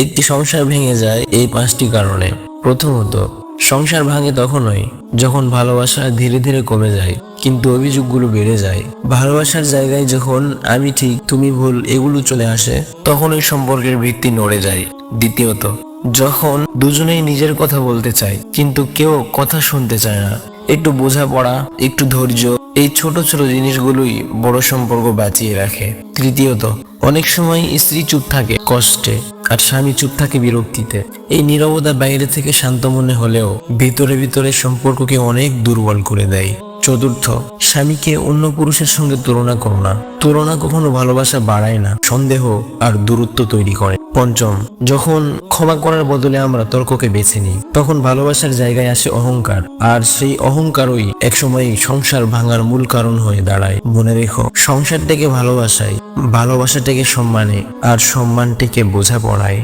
একটি সংসার ভেঙে যায় এই 5টি কারণে। প্রথমত, সংসার ভাঙে তখনই যখন ভালোবাসা ধীরে ধীরে কমে যায় কিন্তু অভিযোগগুলো বেড়ে যায়। ভালোবাসার জায়গায় যখন আমি ঠিক তুমি ভুল এগুলো চলে আসে তখন ওই সম্পর্কের ভিত্তি নড়ে যায়। দ্বিতীয়ত, যখন দুজনেই নিজের কথা বলতে চায় কিন্তু কেউ কথা শুনতে চায় না। একটু বোঝাপড়া, একটু ধৈর্য, এই ছোট ছোট জিনিসগুলোই বড় সম্পর্ক বাঁচিয়ে রাখে। তৃতীয়ত, অনেক সময় স্ত্রী চুপ থাকে কষ্টে আর স্বামী চুপ থাকে বিরক্তিতে। এই নীরবতা বাইরে থেকে শান্ত মনে হলেও ভিতরে ভিতরে সম্পর্ককে অনেক দুর্বল করে দেয়। চতুর্থ, স্বামীকে অন্য পুরুষের সঙ্গে তুলনা করো না। তুলনা কখনো ভালোবাসা বাড়ায় না, সন্দেহ আর দূরত্ব তৈরি করে। পঞ্চম, যখন ক্ষমা করার বদলে আমরা তর্ককে বেছে নিই তখন ভালোবাসার জায়গায় আসে অহংকার, আর সেই অহংকারই একসময় সংসার ভাঙার মূল কারণ হয়ে দাঁড়ায়। মনে রেখো, সংসার থেকে ভালোবাসায়, ভালোবাসা থেকে সম্মানে, আর সম্মান থেকে বোঝাপড়ায়।